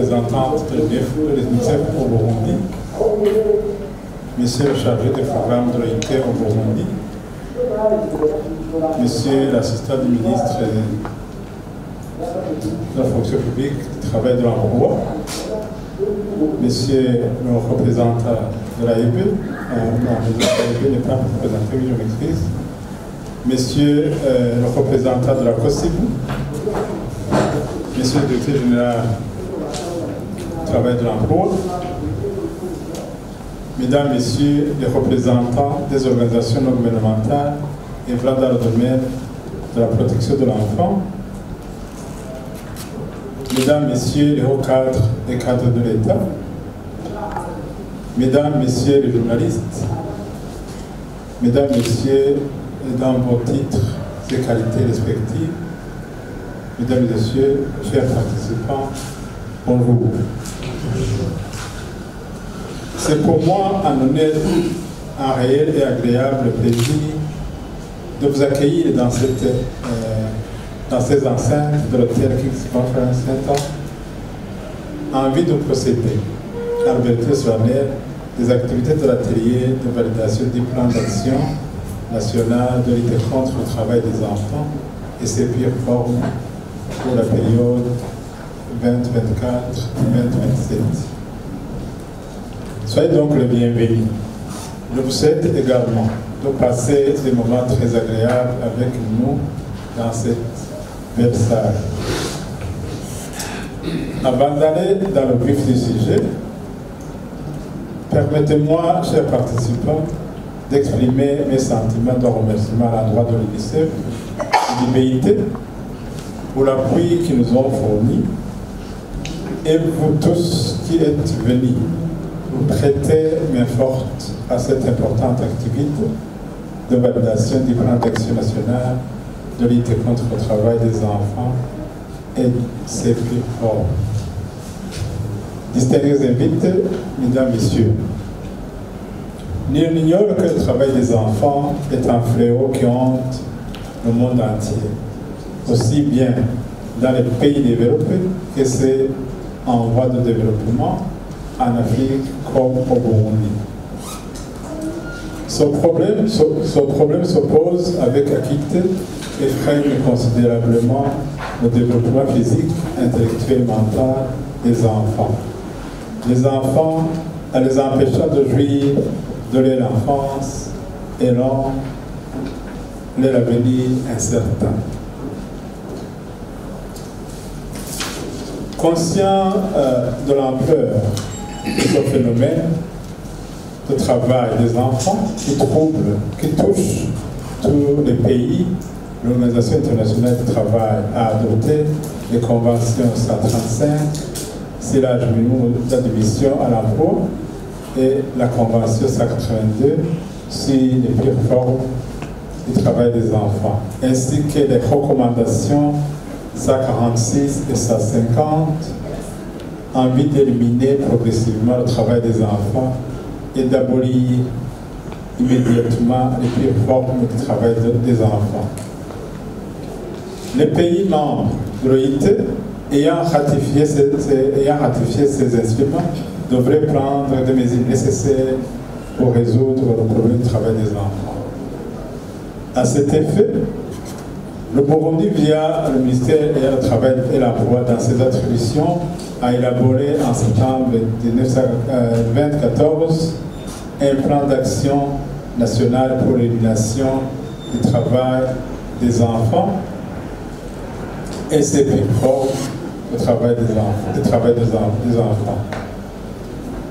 représentante de l'UNICEF au Burundi, Monsieur le chargé des programmes de l'OIT au Burundi, Monsieur l'assistant du ministre de la fonction publique, du travail de l'emploi, Monsieur le représentant de l'AEB, non, l'AEB n'est pas représenté, oui, je m'excuse, Monsieur le représentant de la COSIBU, Monsieur le directeur général du travail de l'emploi, Mesdames, Messieurs les représentants des organisations non gouvernementales et dans le domaine de la protection de l'enfant, Mesdames, Messieurs les hauts cadres et cadres de l'État, Mesdames, Messieurs les journalistes, Mesdames, Messieurs, dans vos titres et qualités respectives, Mesdames et Messieurs, chers participants, bonjour. C'est pour moi un honneur, un réel et agréable plaisir de vous accueillir dans ces enceintes de l'hôtel King's Conference Center en vue de procéder à l'ouverture solennelle des activités de l'atelier de validation du plan d'action national de lutte contre le travail des enfants et ses pires formes pour la période 2024-2027. Soyez donc les bienvenus. Je vous souhaite également de passer des moments très agréables avec nous dans cette belle salle. Avant d'aller dans le vif du sujet, permettez-moi, chers participants, d'exprimer mes sentiments de remerciement à l'endroit de l'UNICEF et du BIT pour l'appui qu'ils nous ont fourni et vous tous qui êtes venus vous prêter main forte à cette importante activité de validation du plan d'action national de lutte contre le travail des enfants et ses plus forts. Distingués invités, mesdames, messieurs, nul n'ignore que le travail des enfants est un fléau qui hante le monde entier, aussi bien dans les pays développés que c'est en voie de développement, en Afrique comme au Burundi. Ce problème s'oppose avec acuité et freine considérablement le développement physique, intellectuel et mental des enfants. Les enfants, en les empêchant de jouir de leur enfance et rend leur avenir incertain. Conscient de l'ampleur de ce phénomène de travail des enfants qui touche tous les pays, l'Organisation internationale du travail a adopté les conventions 135 sur l'âge minimum d'admission à l'emploi et la convention 182 sur les pires formes du travail des enfants, ainsi que les recommandations 146 et 150 en vue d'éliminer progressivement le travail des enfants et d'abolir immédiatement les pires formes du travail des enfants. Les pays membres de l'OIT ayant ratifié ces instruments devraient prendre des mesures nécessaires pour résoudre le problème du travail des enfants. À cet effet, le Burundi, via le ministère du Travail et l'Emploi, dans ses attributions, a élaboré en septembre 2014 un plan d'action national pour l'élimination du travail des enfants et ses plus forts du travail des enfants.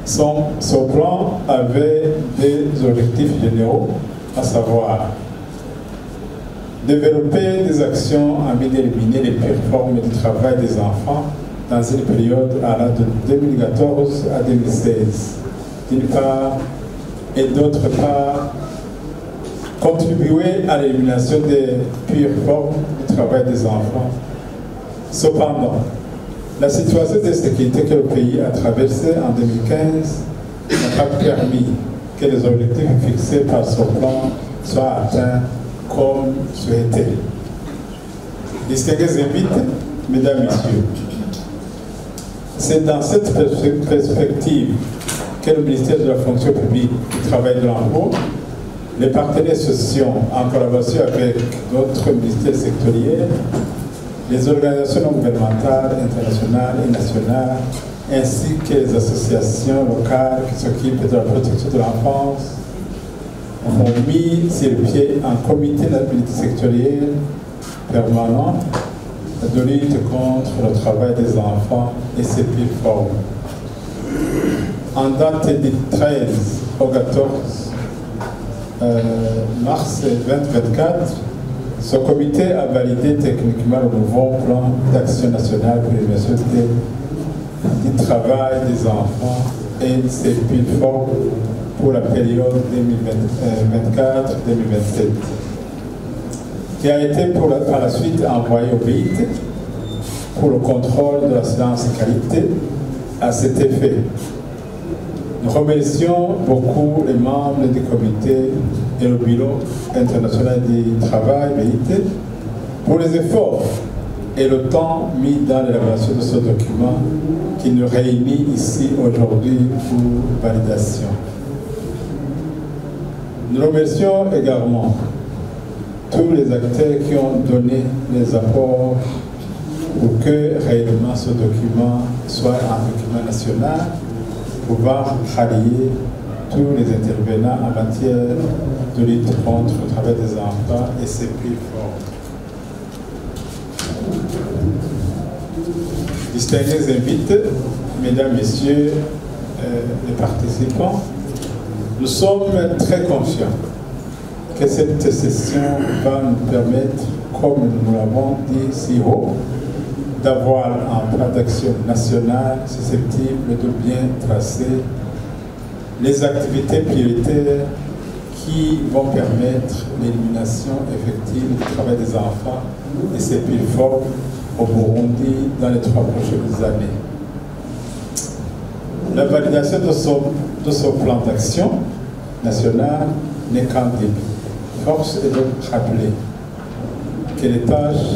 Son plan avait des objectifs généraux, à savoir développer des actions en vue d'éliminer les pires formes du travail des enfants dans une période allant de 2014 à 2016, d'une part, et d'autre part, contribuer à l'élimination des pires formes du travail des enfants. Cependant, la situation de sécurité que le pays a traversée en 2015 n'a pas permis que les objectifs fixés par son plan soient atteints comme souhaité. Distingués invités, mesdames, messieurs, C'est dans cette perspective que le ministère de la fonction publique et du travail de l'emploi, les partenaires sociaux, en collaboration avec d'autres ministères sectoriels, les organisations non gouvernementales, internationales et nationales, ainsi que les associations locales qui s'occupent de la protection de l'enfance, ont mis sur pied un comité d'habilité sectoriel permanent de lutte contre le travail des enfants et ses pires formes. En date du 13 au 14 mars 2024, ce comité a validé techniquement le nouveau plan d'action nationale pour l'évaluation du travail des enfants et ses pires formes pour la période 2024-2027, qui a été par la suite envoyé au BIT pour le contrôle de l'assurance qualité à cet effet. Nous remercions beaucoup les membres du comité et le Bureau international du travail, BIT, pour les efforts et le temps mis dans l'élaboration de ce document qui nous réunit ici aujourd'hui pour validation. Nous remercions également tous les acteurs qui ont donné les apports pour que réellement ce document soit un document national pouvant rallier tous les intervenants en matière de lutte contre le travail des enfants et ses plus forts. Distingués invités, mesdames, messieurs, les participants, nous sommes très confiants que cette session va nous permettre, comme nous l'avons dit si haut, d'avoir un plan d'action national susceptible de bien tracer les activités prioritaires qui vont permettre l'élimination effective du travail des enfants et ses pires formes au Burundi dans les 3 prochaines années. La validation de ce plan d'action national n'est qu'un début. Force est de rappeler que les tâches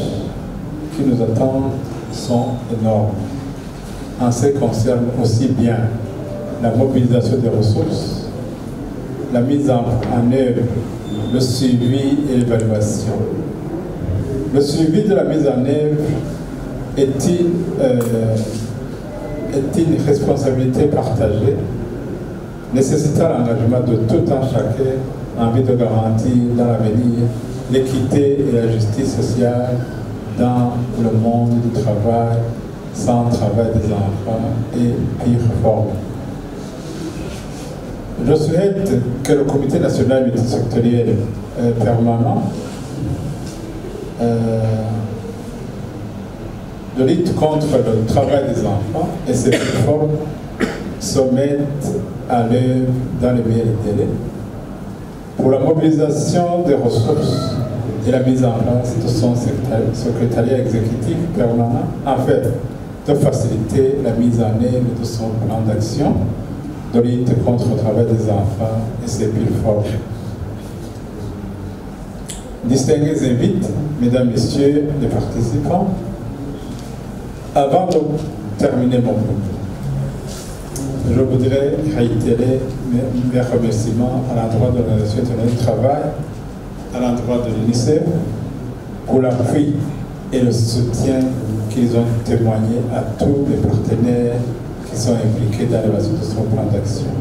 qui nous attendent sont énormes. En ce qui concerne aussi bien la mobilisation des ressources, la mise en œuvre, le suivi et l'évaluation. Le suivi de la mise en œuvre est une responsabilité partagée, nécessitant l'engagement de tout un chacun en vue de garantir dans l'avenir l'équité et la justice sociale dans le monde du travail, sans travail des enfants et pire forme. Je souhaite que le Comité national multisectoriel permanent de lutte contre le travail des enfants et ses formes se mettent à l'œuvre dans les meilleurs délais pour la mobilisation des ressources et la mise en place de son secrétariat exécutif permanent afin de faciliter la mise en œuvre de son plan d'action de lutte contre le travail des enfants et ses pires formes. Distingués invités, mesdames, messieurs les participants, avant de terminer mon propos, je voudrais réitérer mes remerciements à l'endroit de l'Organisation internationale du travail, à l'endroit de l'UNICEF, pour l'appui et le soutien qu'ils ont témoigné à tous les partenaires qui sont impliqués dans l'évaluation de ce plan d'action.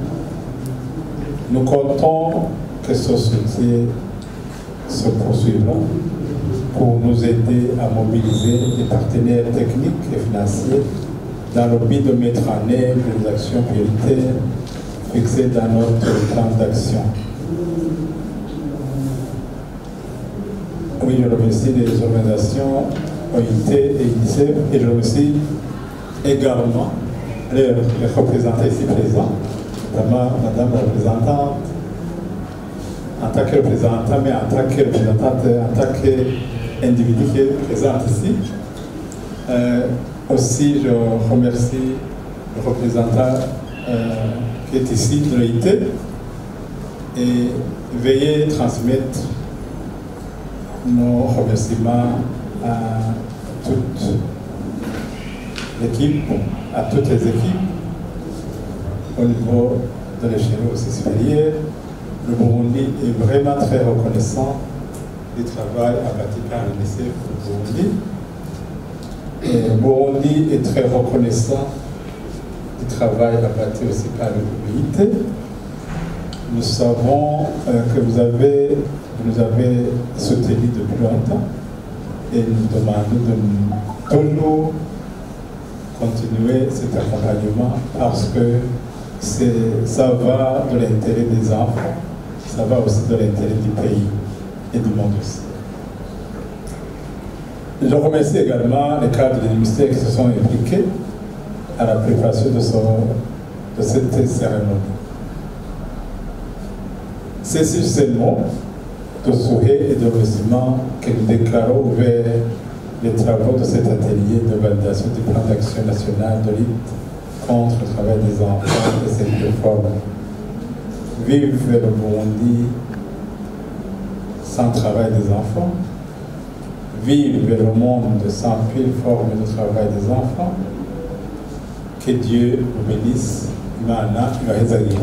Nous comptons que ce soutien se poursuivra pour nous aider à mobiliser les partenaires techniques et financiers dans le but de mettre en œuvre les actions prioritaires fixées dans notre plan d'action. Oui, je remercie les organisations OIT et UNICEF et je remercie également les représentants ici présents, notamment Madame la représentante, en tant que représentant, mais en tant que représentante, en tant qu'individu qui est présent ici. Aussi, je remercie le représentant qui est ici de l'OIT et veuillez transmettre nos remerciements à toutes l'équipe, à toutes les équipes, au niveau de l'échelle aussi supérieure. Le Burundi est vraiment très reconnaissant du travail abattu par l'UNICEF au Burundi. Et le Burundi est très reconnaissant du travail abattu aussi par l'UIT. Nous savons que vous nous avez soutenus depuis longtemps et nous demandons de toujours continuer cet accompagnement parce que ça va de l'intérêt des enfants, ça va aussi de l'intérêt du pays et du monde aussi. Je remercie également les cadres des ministères qui se sont impliqués à la préparation de cette cérémonie. C'est sur ces mots de souhait et de remerciement que nous déclarons ouvert les travaux de cet atelier de validation du plan d'action national de lutte contre le travail des enfants et ses réformes. Vive le Burundi sans travail des enfants. Vive le monde sans pile forme de travail des enfants. Que Dieu vous bénisse. Imana ibahezagire.